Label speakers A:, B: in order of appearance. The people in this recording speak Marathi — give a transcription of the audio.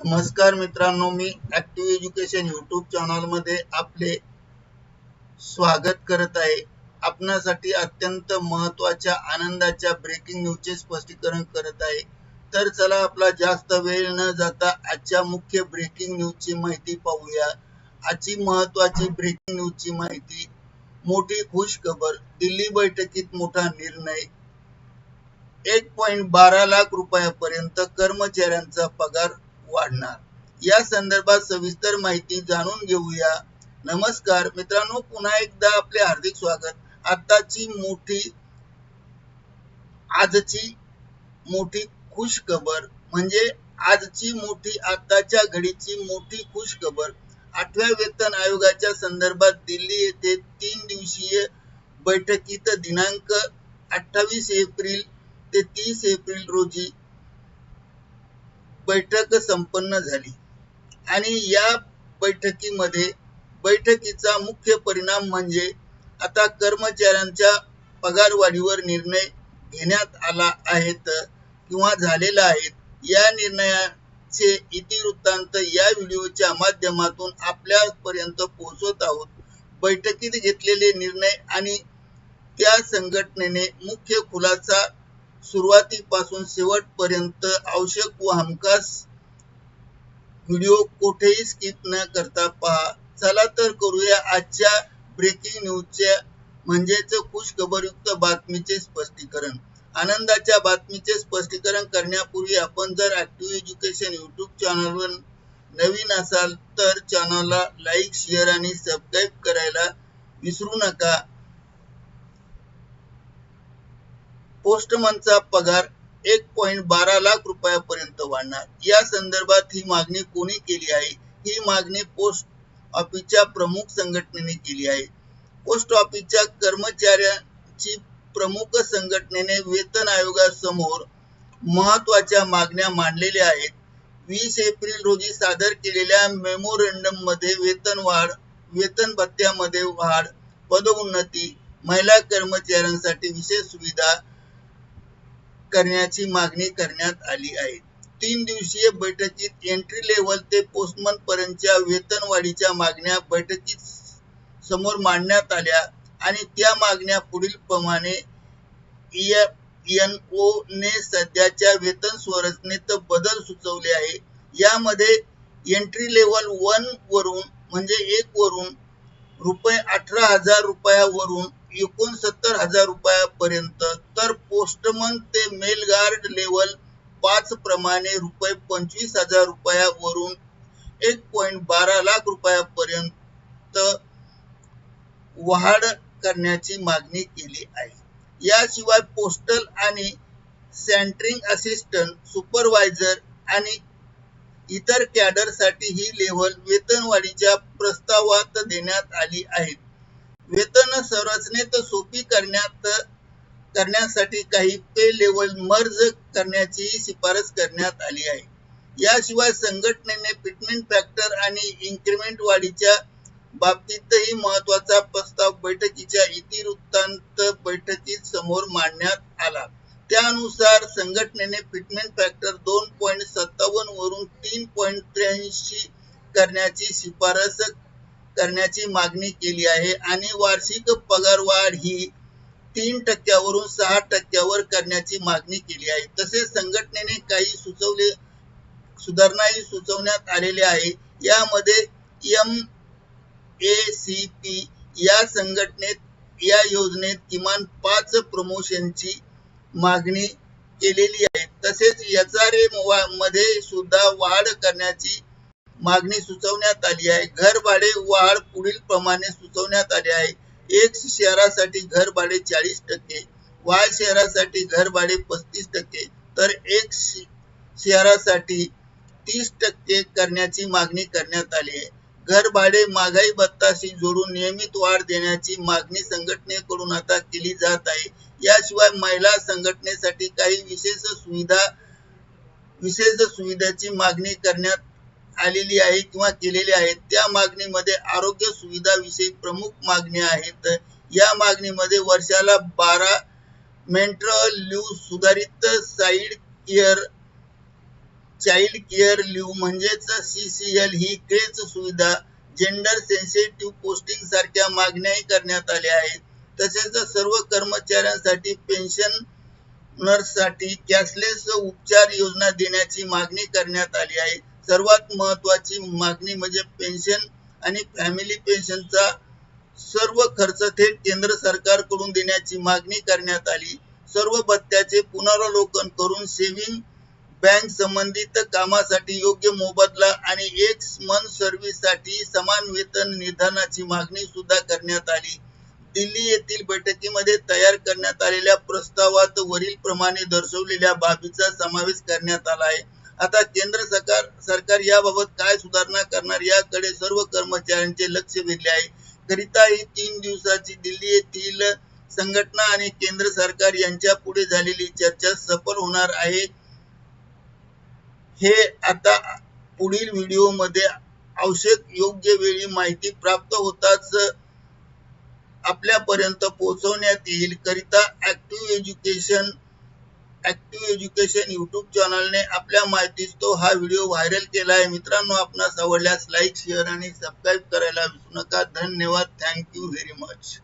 A: नमस्कार मित्रांनो, मी ऍक्टिव्ह एज्युकेशन यूट्यूब चॅनल मध्ये आपले स्वागत करत आहे। आपणासाठी अत्यंत महत्त्वाच्या आनंदाच्या ब्रेकिंग न्यूजचे स्पष्टीकरण करत आहे। तर चला आपला जास्त वेळ न जाता आजच्या मुख्य ब्रेकिंग न्यूजची माहिती पाहूया। आजची महत्त्वाची ब्रेकिंग न्यूजची माहिती, मोठी खुश खबर, दिल्ली बैठकीत मोठा निर्णय, 1.12 लाख रुपयापर्यंत कर्मचाऱ्यांचा पगार वाढणार। या संदर्भात सविस्तर माहिती जाणून घेऊया। नमस्कार मित्रांनो, पुन्हा एकदा आपले हार्दिक स्वागत। आजची मोठी खुश खबर म्हणजे आताच्या घडीची मोठी खुश खबर, 8व्या वेतन आयोगाच्या संदर्भात दिल्ली येथे 3 दिवसीय बैठकीत दिनांक 28 एप्रिल ते 30 एप्रिल रोजी बैठक संपन्न झाली आणि या बैठकीचा मुख्य परिणाम म्हणजे आता कर्मचाऱ्यांच्या पगारवाढीवर निर्णय घेण्यात आला आहेत किंवा झालेला आहे। या निर्णयाचे इतिवृत्तांत या व्हिडिओच्या माध्यमातून आपल्यापर्यंत पोहोचवत आहोत। बैठकीत घेतलेले निर्णय आणि त्या संघटनेने मुख्य खुलासा सुरुवातीपासून शेवटपर्यंत आवश्यक व हमखास व्हिडिओ कोठेही स्किप न करता पहा। चला तर करूया आजच्या ब्रेकिंग न्यूजच्या म्हणजेच खुश खबरयुक्त बातमीचे स्पष्टीकरण। आनंदाच्या बातमीचे स्पष्टीकरण करण्यापूर्वी आपण जर ऍक्टिव्ह एज्युकेशन यूट्यूब चॅनलवर नवीन असाल तर चॅनलला लाईक, शेअर आणि सबस्क्राईब करायला विसरू नका। पोस्टमनचा पगार 1.12 लाख रुपयापर्यंत वाढणार। या संदर्भात ही मागणी कोणी केली आहे? ही मागणी पोस्ट ऑफिसच्या प्रमुख संघटनेने केली आहे। पोस्ट ऑफिसच्या कर्मचाऱ्यांची प्रमुख संघटनेने वेतन आयोगासमोर महत्त्वाच्या मागण्या मांडलेल्या आहेत। 20 एप्रिल रोजी सादर केलेल्या मेमोरंडम मध्ये वेतन भत्त्यामध्ये वाढ, पदोन्नती, महिला कर्मचाऱ्यांसाठी विशेष सुविधा करण्याची मागणी करण्यात आली आहे। 3 दिवसीय बैठकीत एंट्री लेव्हल ते पोस्टमन पर्यंतच्या वेतनवाढीच्या मागण्या बैठकीत समोर मांडण्यात आल्या आणि त्या मागण्या पुढील प्रमाणे ENO ने सध्याच्या वेतन संरचनेत बदल सुचवले आहे। यामध्ये एंट्री लेव्हल 1 वरून म्हणजे 1 वरून ₹18,000 वरून 69,000 रुपयापर्यंत, तर पोस्टमन ते मेल गार्ड लेव्हल 5 प्रमाणे ₹25,000 वरून 1.12 लाख रुपयापर्यंत वाढ करण्याची मागणी केली आहे। याशिवाय पोस्टल आणि सेंटरिंग असिस्टंट, सुपरवायझर आणि इतर कॅडरसाठी ही लेव्हल वेतनवाढीच्या प्रस्तावात देण्यात आली आहेत। वेतन संरचनेत सोपी करण्यासाठी काही पे लेव्हल मर्ज करण्याचीही शिफारस करण्यात आली आहे। याशिवाय संघटनेने फिटमेंट फॅक्टर आणि इन्क्रिमेंट वाढीच्या बाबतीतही महत्त्वाचा प्रस्ताव बैठकीच्या इतिवृत्तांत बैठकीत समोर मांडण्यात आला। त्यानुसार संघटनेने फिटमेंट फॅक्टर 2.57 वरून 3.83 करण्याची शिफारस करण्याची मागणी केली आहे आणि वार्षिक पगारवाढ ही 3% वरून 6% करण्याची मागणी केली आहे। तसेच संघटनेने काही सुधारणाही सुचवण्यात आलेल्या आहे। यामध्ये MACP या योजनेत किमान 5 प्रमोशनची मागणी केलेली आहे। तसेच HRA मध्ये सुद्धा वाढ करण्याची मागणी सुचवण्यात आली आहे। घरभाडे वाढ पुढील प्रमाणे सुचवण्यात आली आहे। X शहरासाठी घरभाडे 40%, Y शहरासाठी घरभाडे 35%, तर X शहरासाठी 30% करण्याची मागणी करण्यात आली आहे। घरभाडे महागाई भत्त्याशी जोडून नियमित वाढ देण्याची मागणी संघटनेकडून आता केली जात आहे। याशिवाय महिला संघटनेसाठी काही विशेष सुविधाची मागणी करण्यात आलेली आहे किंवा केलेली आहे। त्या मागणीमध्ये आरोग्य सुविधाविषयी प्रमुख मागण्या आहेत। या मागणीमध्ये वर्षाला 12 मेंटल लीव्ह, सुधारित side care child care leave म्हणजेच CCL ही crèche facility, gender sensitive posting सारख्या मागण्याही करण्यात आल्या आहेत. तसेच सर्व कर्मचाऱ्यांसाठी पेन्शनर्ससाठी कॅशलेस उपचार योजना देण्याची मागणी करण्यात आली आहे. सर्वात महत्त्वाची मागणी म्हणजे पेन्शन आणि फॅमिली पेन्शनचा सर्व खर्च थेट केंद्र सरकारकडून देण्याची मागणी करण्यात आली. सर्व भत्त्याचे पुनरावलोकन करून सेव्हिंग बँक संबंधित कामासाठी योग्य मोबदला आणि 1 मंथ सर्व्हिससाठी समान वेतन निर्धारणाची मागणी सुद्धा करण्यात आली. दिल्ली येथील बैठकीमध्ये तयार करण्यात आलेल्या प्रस्तावात वरील प्रमाणे दर्शवलेल्या बाबीचा समावेश करण्यात आला आहे. आता केंद्र सरकार याबाबत काय सुधारणा करणार याकडे सर्व कर्मचाऱ्यांचे लक्ष वेधले आहे. करिता ही 3 दिवसाची दिल्ली येथील संघटना आणि केंद्र सरकार यांच्या पुढे झालेली चर्चा सफल होणार आहे हे आता पुढील व्हिडिओमध्ये आवश्यक योग्य वेळी माहिती प्राप्त होताच आपल्यापर्यंत पोहोचवण्यात येईल. करिता ऍक्टिव्ह एज्युकेशन YouTube चॅनलने आपल्या माहितीस तो हा व्हिडिओ व्हायरल केला आहे. मित्रांनो, आपणास आवडल्यास लाईक, शेअर आणि सबस्क्राईब करायला विसरू नका. धन्यवाद. Thank you very much.